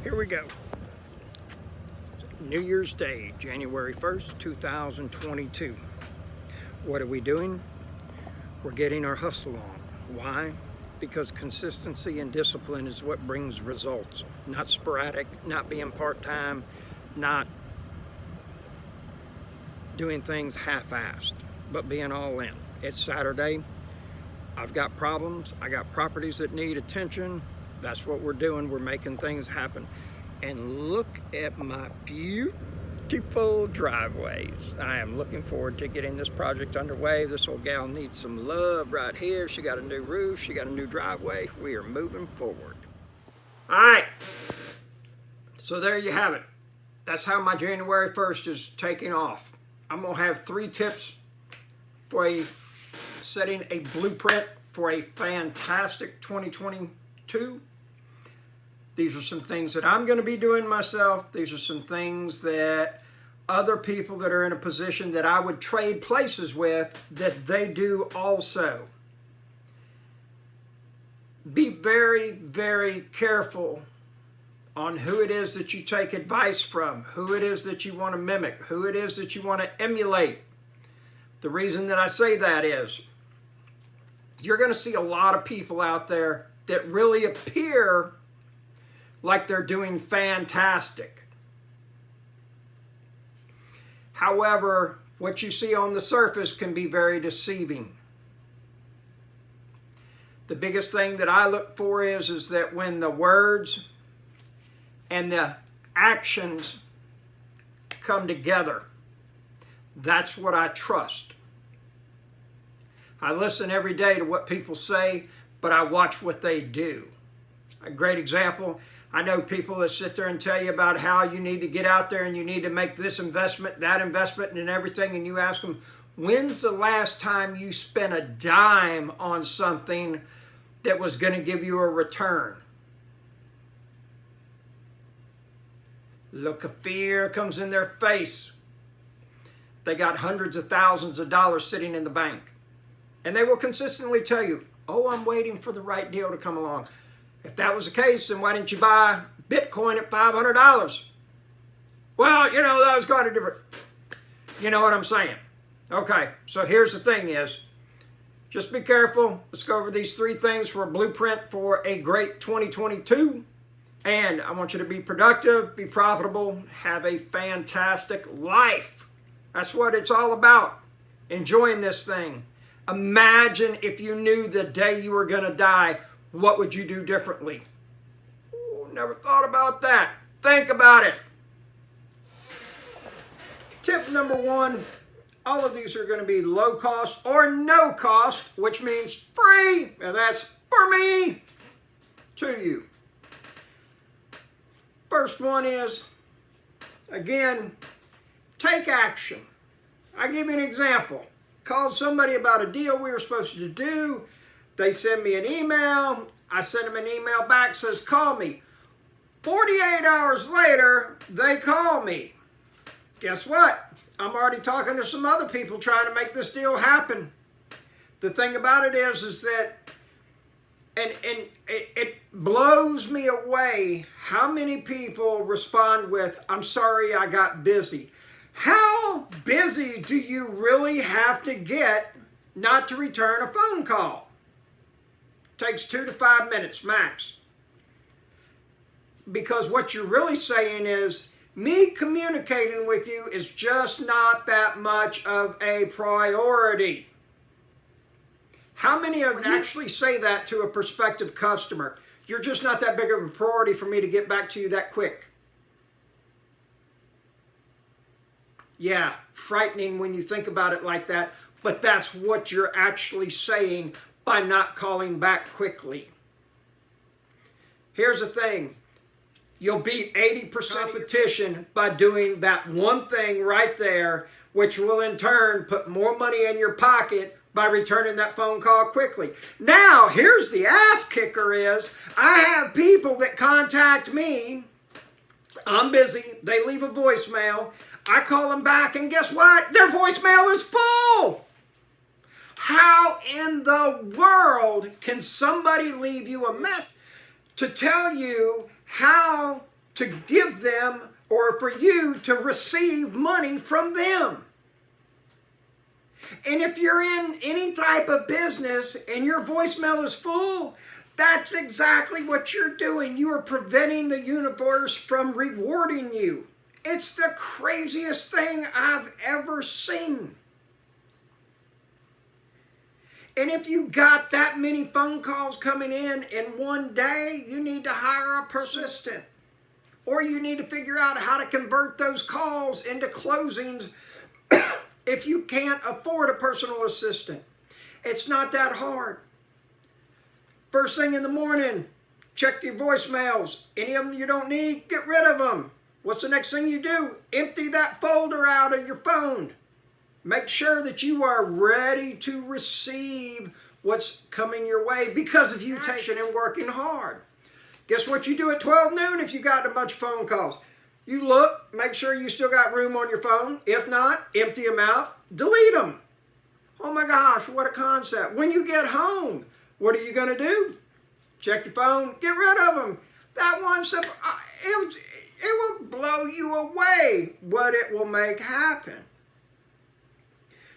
Here we go. New Year's Day, January 1st, 2022. What are we doing? We're getting our hustle on. Why? Because consistency and discipline is what brings results. Not sporadic, not being part-time, not doing things half-assed, but being all in. It's Saturday. I've got problems. I got properties that need attention. That's what we're doing. We're making things happen. And look at my beautiful driveways. I am looking forward to getting this project underway. This old gal needs some love right here. She got a new roof. She got a new driveway. We are moving forward. All right. So there you have it. That's how my January 1st is taking off. I'm going to have 3 tips for setting a blueprint for a fantastic 2022. These are some things that I'm going to be doing myself. These are some things that other people that are in a position that I would trade places with, that they do also. Be very, very careful on who it is that you take advice from, who it is that you want to mimic, who it is that you want to emulate. The reason that I say that is you're going to see a lot of people out there that really appear like they're doing fantastic. However, what you see on the surface can be very deceiving. The biggest thing that I look for is that when the words and the actions come together, that's what I trust. I listen every day to what people say, but I watch what they do. A great example, I know people that sit there and tell you about how you need to get out there and you need to make this investment, that investment, and everything, and you ask them, when's the last time you spent a dime on something that was going to give you a return? Look of fear comes in their face. They got hundreds of thousands of dollars sitting in the bank. And they will consistently tell you, oh, I'm waiting for the right deal to come along. If that was the case, then why didn't you buy Bitcoin at $500? Well, that was kind of different. You know what I'm saying? Okay, so here's the thing is, just be careful. Let's go over these 3 things for a blueprint for a great 2022. And I want you to be productive, be profitable, have a fantastic life. That's what it's all about. Enjoying this thing. Imagine if you knew the day you were going to die, what would you do differently? Ooh, never thought about that. Think about it. Tip number 1, all of these are going to be low cost or no cost, which means free, and that's for me to you. First one is, again, take action. I'll give you an example. Called somebody about a deal we were supposed to do. They send me an email. I send them an email back, says, call me. 48 hours later, they call me. Guess what? I'm already talking to some other people trying to make this deal happen. The thing about it is that, and it blows me away how many people respond with, I'm sorry, I got busy. How busy do you really have to get not to return a phone call? Takes 2 to 5 minutes max. Because what you're really saying is, me communicating with you is just not that much of a priority. How many of you actually say that to a prospective customer? You're just not that big of a priority for me to get back to you that quick. Yeah, frightening when you think about it like that, but that's what you're actually saying by not calling back quickly. Here's the thing. You'll beat 80% competition by doing that one thing right there, which will in turn put more money in your pocket by returning that phone call quickly. Now, here's the ass kicker is, I have people that contact me. I'm busy. They leave a voicemail. I call them back, and guess what? Their voicemail is full. How in the world can somebody leave you a message to tell you how to give them or for you to receive money from them. And if you're in any type of business and your voicemail is full, that's exactly what you're doing. You are preventing the universe from rewarding you. It's the craziest thing I've ever seen. And if you got that many phone calls coming in one day, you need to hire a persistent. Or you need to figure out how to convert those calls into closings if you can't afford a personal assistant. It's not that hard. First thing in the morning, check your voicemails. Any of them you don't need, get rid of them. What's the next thing you do? Empty that folder out of your phone. Make sure that you are ready to receive what's coming your way because of you taking and working hard. Guess what you do at 12 noon if you got a bunch of phone calls? You look, make sure you still got room on your phone. If not, empty them out, delete them. Oh my gosh, what a concept. When you get home, what are you going to do? Check your phone, get rid of them. That one simple, it will blow you away what it will make happen.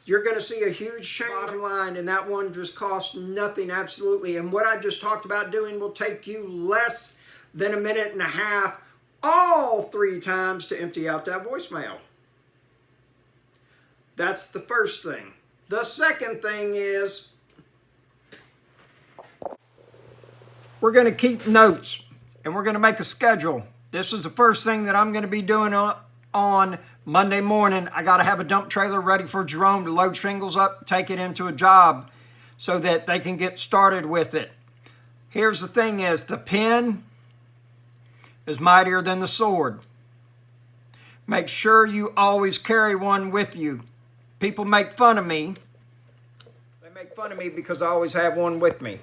You're going to see a huge change bottom line, and that one just costs nothing, absolutely. And what I just talked about doing will take you less than a minute and a half, all 3 times to empty out that voicemail. That's the first thing. The second thing is we're going to keep notes, and we're going to make a schedule. This is the first thing that I'm going to be doing on Monday morning. I got to have a dump trailer ready for Jerome to load shingles up, take it into a job so that they can get started with it. Here's the thing is, the pen is mightier than the sword. Make sure you always carry one with you. People make fun of me. They make fun of me because I always have one with me.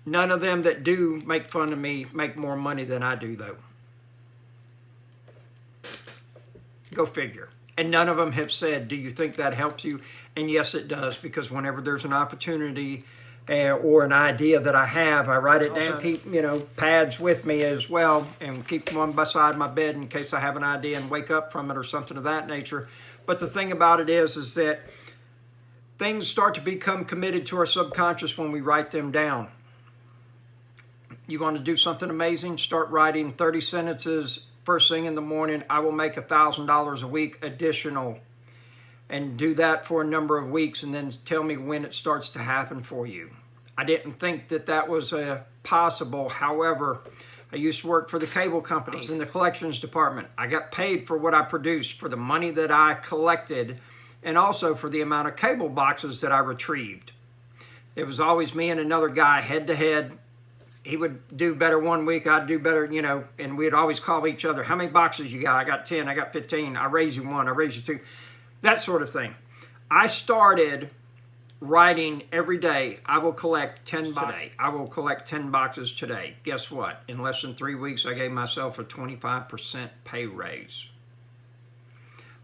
None of them that do make fun of me make more money than I do, though. Go figure. And none of them have said, do you think that helps you? And yes, it does, because whenever there's an opportunity or an idea that I have, I write it down. Keep, pads with me as well, and keep one beside my bed in case I have an idea and wake up from it or something of that nature. But the thing about it is that things start to become committed to our subconscious when we write them down. You want to do something amazing? Start writing 30 sentences first thing in the morning. I will make $1,000 a week additional, and do that for a number of weeks, and then tell me when it starts to happen for you. I didn't think that that was possible. However, I used to work for the cable company. I was in the collections department. I got paid for what I produced, for the money that I collected, and also for the amount of cable boxes that I retrieved. It was always me and another guy head to head. He would do better one week, I'd do better, and we'd always call each other. How many boxes you got? I got 10, I got 15. I raise you 1, I raise you 2. That sort of thing. I started writing every day. I will collect 10 today. I will collect 10 boxes today. Guess what? In less than 3 weeks, I gave myself a 25% pay raise.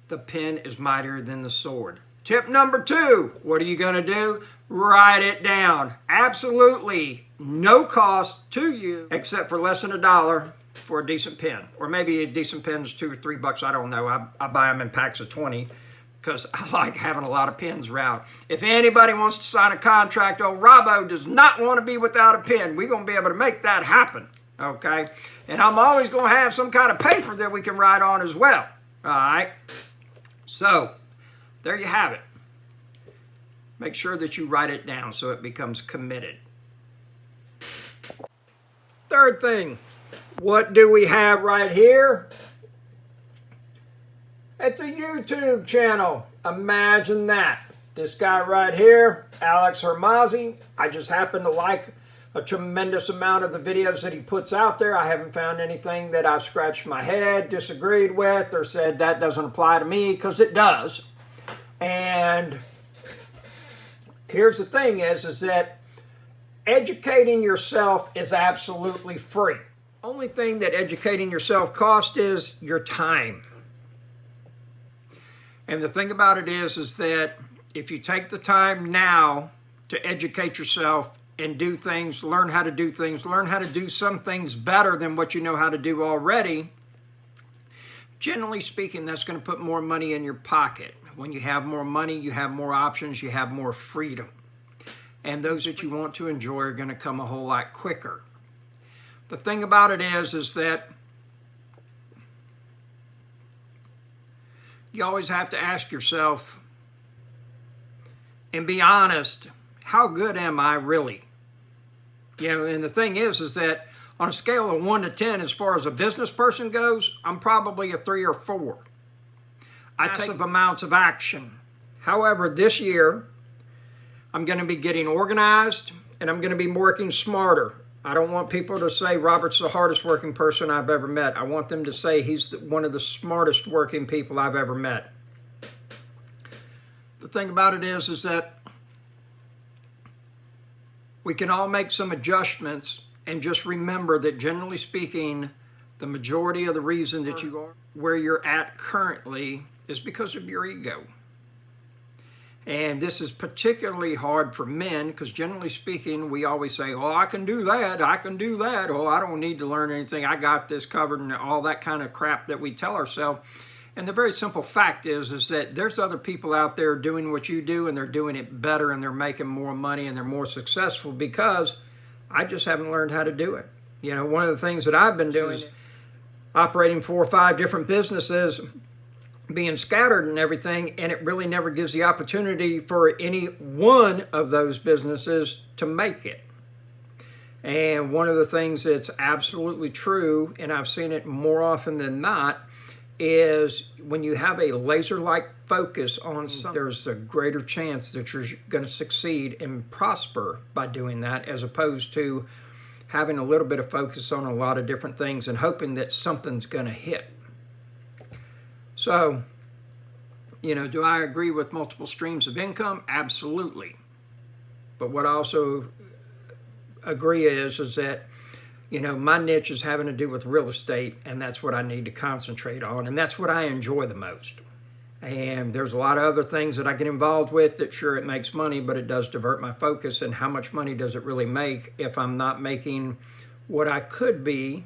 The pen is mightier than the sword. Tip number 2, what are you going to do? Write it down. Absolutely no cost to you except for less than $1 for a decent pen. Or maybe a decent pen is $2 or $3. I don't know. I buy them in packs of 20 because I like having a lot of pens around. If anybody wants to sign a contract, old Robbo does not want to be without a pen. We're going to be able to make that happen. Okay? And I'm always going to have some kind of paper that we can write on as well. All right? So, there you have it. Make sure that you write it down so it becomes committed. Third thing, what do we have right here? It's a YouTube channel. Imagine that. This guy right here, Alex Hermazi, I just happen to like a tremendous amount of the videos that he puts out there. I haven't found anything that I've scratched my head, disagreed with, or said that doesn't apply to me, because it does. And here's the thing is that educating yourself is absolutely free. Only thing that educating yourself costs is your time. And the thing about it is that if you take the time now to educate yourself, and do things, learn how to do things, learn how to do some things better than what you know how to do already, generally speaking, that's going to put more money in your pocket. When you have more money, you have more options, you have more freedom. And those that you want to enjoy are going to come a whole lot quicker. The thing about it is that you always have to ask yourself and be honest, how good am I really? You know, and the thing is that on a scale of 1 to 10, as far as a business person goes, I'm probably a 3 or 4. I take amounts of action. However, this year, I'm going to be getting organized and I'm going to be working smarter. I don't want people to say Robert's the hardest working person I've ever met. I want them to say he's one of the smartest working people I've ever met. The thing about it is that we can all make some adjustments, and just remember that generally speaking, the majority of the reason that you are where you're at currently is because of your ego. And this is particularly hard for men because generally speaking, we always say, oh, I can do that, I can do that, oh, I don't need to learn anything, I got this covered, and all that kind of crap that we tell ourselves. And the very simple fact is that there's other people out there doing what you do, and they're doing it better, and they're making more money, and they're more successful because I just haven't learned how to do it. You know, one of the things that I've been doing is operating 4 or 5 different businesses, being scattered and everything, and it really never gives the opportunity for any one of those businesses to make it. And one of the things that's absolutely true, and I've seen it more often than not, is when you have a laser-like focus on something, there's a greater chance that you're going to succeed and prosper by doing that, as opposed to having a little bit of focus on a lot of different things and hoping that something's going to hit. So, you know, do I agree with multiple streams of income? Absolutely. But what I also agree is that, you know, my niche is having to do with real estate, and that's what I need to concentrate on, and that's what I enjoy the most. And there's a lot of other things that I get involved with that sure it makes money, but it does divert my focus. And how much money does it really make if I'm not making what I could be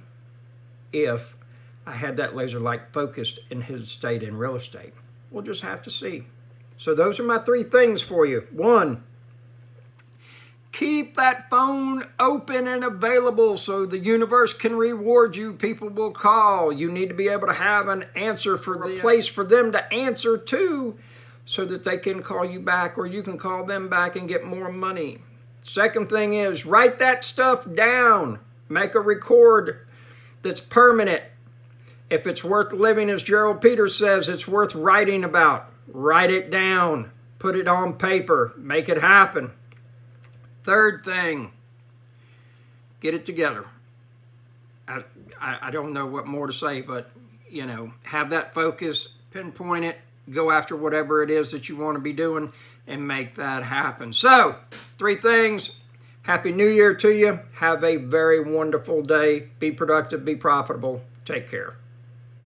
if I had that laser-like focused in his state in real estate? We'll just have to see. So those are my 3 things for you. 1, keep that phone open and available so the universe can reward you. People will call. You need to be able to have an answer for them, a place for them to answer to, so that they can call you back or you can call them back and get more money. Second thing is write that stuff down. Make a record that's permanent. If it's worth living, as Gerald Peters says, it's worth writing about. Write it down. Put it on paper. Make it happen. Third thing, get it together. I don't know what more to say, but, you know, have that focus, pinpoint it, go after whatever it is that you want to be doing, and make that happen. So, 3 things. Happy New Year to you. Have a very wonderful day. Be productive, be profitable. Take care.